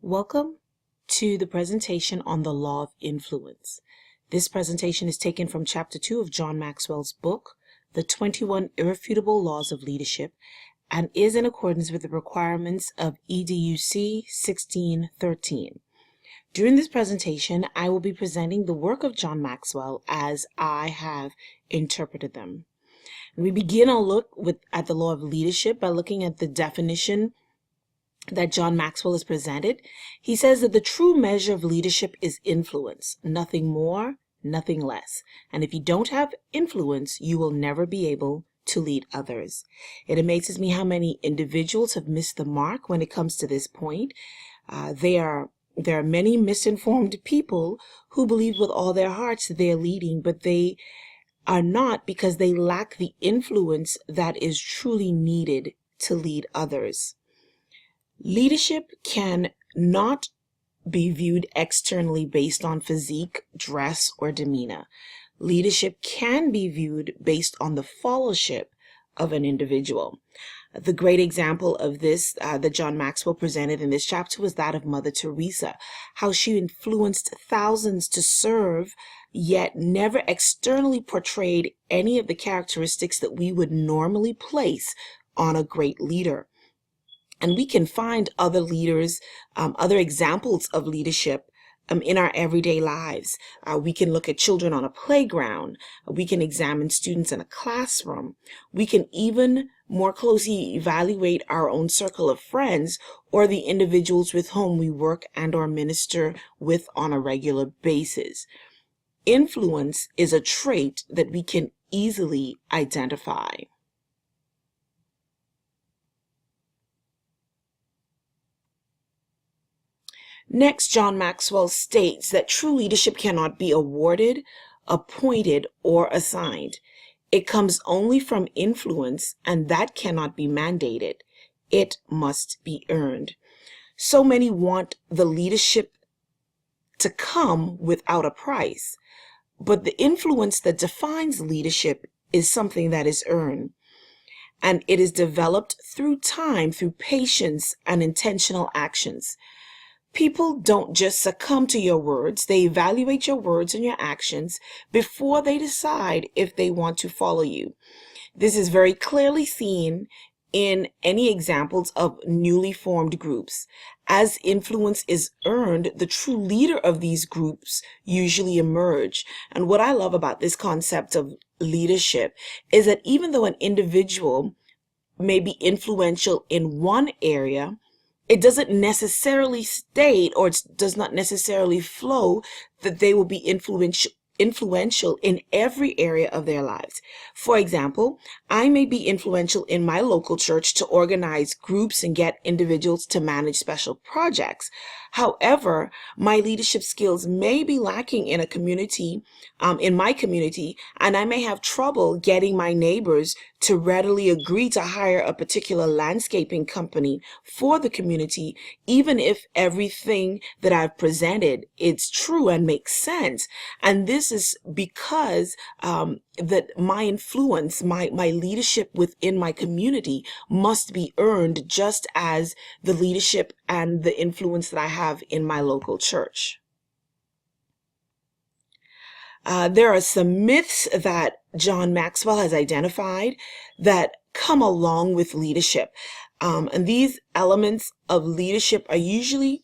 Welcome to the presentation on the law of influence. This presentation is taken from Chapter 2 of John Maxwell's book, The 21 Irrefutable Laws of Leadership, and is in accordance with the requirements of EDUC 1613. During this presentation, I will be presenting the work of John Maxwell as I have interpreted them. And we begin our look at the law of leadership by looking at the definition that John Maxwell has presented. He says that the true measure of leadership is influence, nothing more, nothing less. And if you don't have influence, you will never be able to lead others. It amazes me how many individuals have missed the mark when it comes to this point. There are many misinformed people who believe with all their hearts that they are leading, but they are not, because they lack the influence that is truly needed to lead others. Leadership can not be viewed externally based on physique, dress, or demeanor. Leadership can be viewed based on the followership of an individual. The great example of this that John Maxwell presented in this chapter was that of Mother Teresa, how she influenced thousands to serve, yet never externally portrayed any of the characteristics that we would normally place on a great leader. And we can find other leaders, other examples of leadership in our everyday lives. We can look at children on a playground. We can examine students in a classroom. We can even more closely evaluate our own circle of friends or the individuals with whom we work and or minister with on a regular basis. Influence is a trait that we can easily identify. Next, John Maxwell states that true leadership cannot be awarded, appointed, or assigned. It comes only from influence, and that cannot be mandated. It must be earned. So many want the leadership to come without a price, but the influence that defines leadership is something that is earned, and it is developed through time, through patience and intentional actions. People don't just succumb to your words. They evaluate your words and your actions before they decide if they want to follow you. This is very clearly seen in any examples of newly formed groups. As influence is earned, the true leader of these groups usually emerge. And what I love about this concept of leadership is that even though an individual may be influential in one area, it doesn't necessarily state, or it does not necessarily flow, that they will be influential in every area of their lives. For example, I may be influential in my local church to organize groups and get individuals to manage special projects. However, my leadership skills may be lacking in a community, in my community, and I may have trouble getting my neighbors to readily agree to hire a particular landscaping company for the community, even if everything that I've presented is true and makes sense. And this is because that my influence, my leadership within my community must be earned, just as the leadership and the influence that I have in my local church. There are some myths that John Maxwell has identified that come along with leadership. And these elements of leadership are usually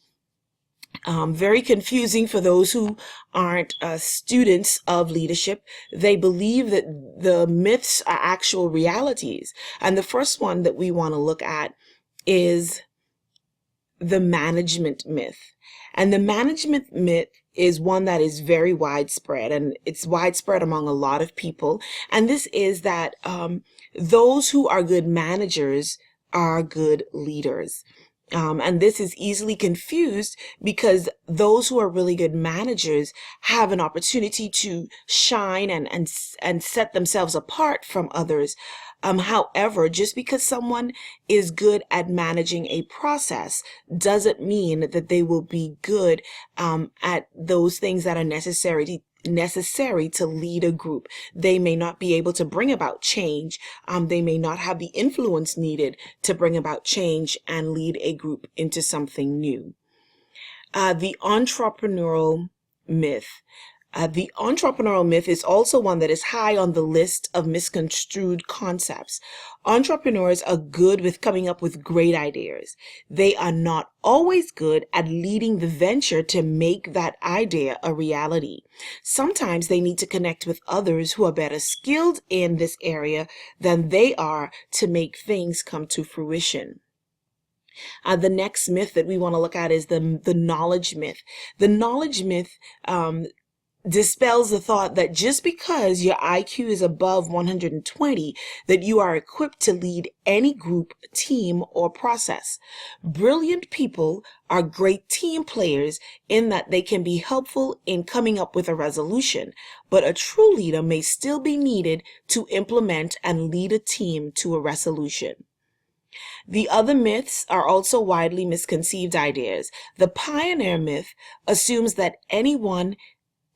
very confusing for those who aren't students of leadership. They believe that the myths are actual realities. And the first one that we want to look at is the management myth. And the management myth is one that is very widespread, and it's widespread among a lot of people. And this is that those who are good managers are good leaders. And this is easily confused because those who are really good managers have an opportunity to shine and set themselves apart from others. However, just because someone is good at managing a process doesn't mean that they will be good at those things that are necessary to lead a group. They may not be able to bring about change. They may not have the influence needed to bring about change and lead a group into something new. The entrepreneurial myth. The entrepreneurial myth is also one that is high on the list of misconstrued concepts. Entrepreneurs are good with coming up with great ideas. They are not always good at leading the venture to make that idea a reality. Sometimes they need to connect with others who are better skilled in this area than they are to make things come to fruition. The next myth that we want to look at is the knowledge myth. The knowledge myth dispels the thought that just because your IQ is above 120, that you are equipped to lead any group, team, or process. Brilliant people are great team players in that they can be helpful in coming up with a resolution, but a true leader may still be needed to implement and lead a team to a resolution. The other myths are also widely misconceived ideas. The pioneer myth assumes that anyone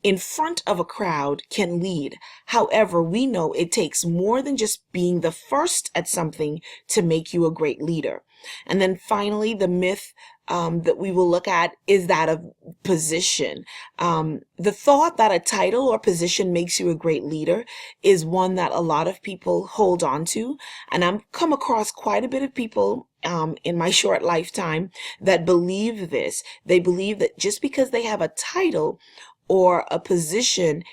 in front of a crowd can lead. However, we know it takes more than just being the first at something to make you a great leader. And then finally, the myth that we will look at is that of position. The thought that a title or position makes you a great leader is one that a lot of people hold on to. And I've come across quite a bit of people in my short lifetime that believe this. They believe that just because they have a title or a position,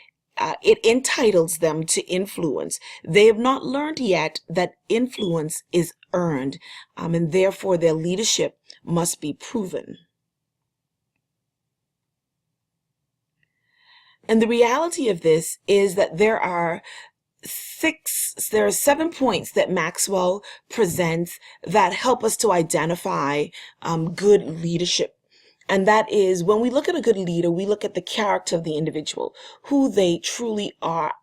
it entitles them to influence. They have not learned yet that influence is earned, and therefore their leadership must be proven. And the reality of this is that there are 7 points that Maxwell presents that help us to identify good leadership. And that is, when we look at a good leader, we look at the character of the individual, who they truly are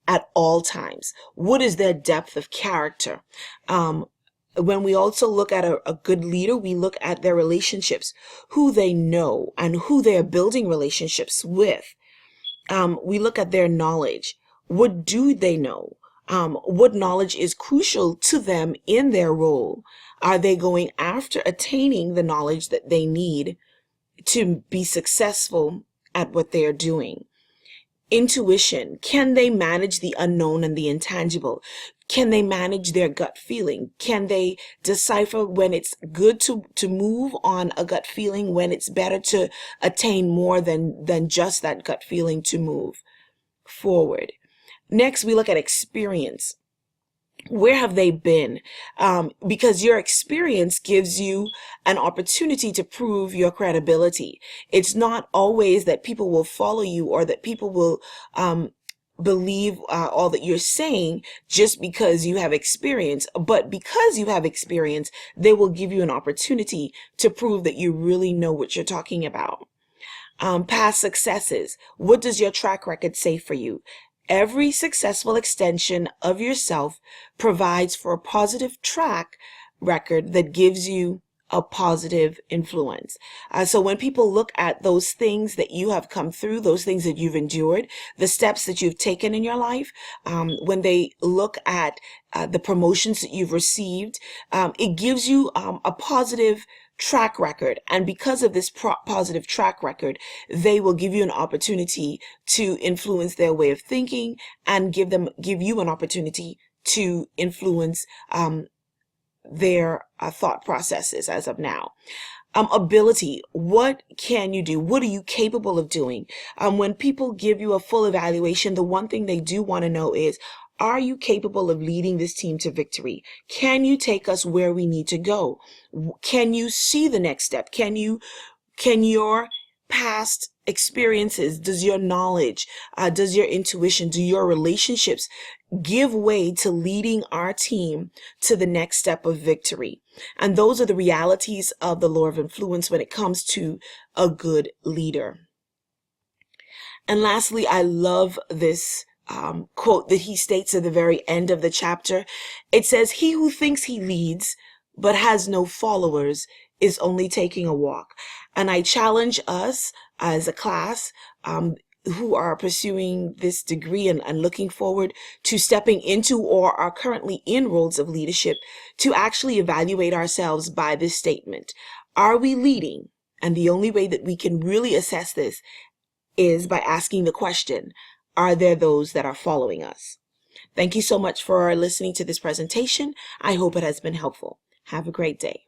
at all times. What is their depth of character? When we also look at a good leader, we look at their relationships, who they know and who they are building relationships with. We look at their knowledge. What do they know? What knowledge is crucial to them in their role? Are they going after attaining the knowledge that they need to be successful at what they are doing? Intuition. Can they manage the unknown and the intangible? Can they manage their gut feeling? Can they decipher when it's good to move on a gut feeling, when it's better to attain more than just that gut feeling to move forward? Next, we look at experience. Where have they been? Because your experience gives you an opportunity to prove your credibility. It's not always that people will follow you or that people will believe all that you're saying just because you have experience. But because you have experience, they will give you an opportunity to prove that you really know what you're talking about. Past successes. What does your track record say for you? Every successful extension of yourself provides for a positive track record that gives you a positive influence. So when people look at those things that you have come through, those things that you've endured, the steps that you've taken in your life, when they look at the promotions that you've received, it gives you a positive track record. And because of this positive track record, they will give you an opportunity to influence their way of thinking and give you an opportunity to influence their thought processes as of now. Ability. What can you do? What are you capable of doing? When people give you a full evaluation, the one thing they do want to know is, are you capable of leading this team to victory? Can you take us where we need to go? Can you see the next step? Can your past experiences, does your knowledge, does your intuition, do your relationships give way to leading our team to the next step of victory? And those are the realities of the law of influence when it comes to a good leader. And lastly, I love this quote that he states at the very end of the chapter. It says, "He who thinks he leads but has no followers is only taking a walk." And I challenge us as a class who are pursuing this degree and looking forward to stepping into or are currently in roles of leadership to actually evaluate ourselves by this statement. Are we leading? And the only way that we can really assess this is by asking the question, are there those that are following us? Thank you so much for listening to this presentation. I hope it has been helpful. Have a great day.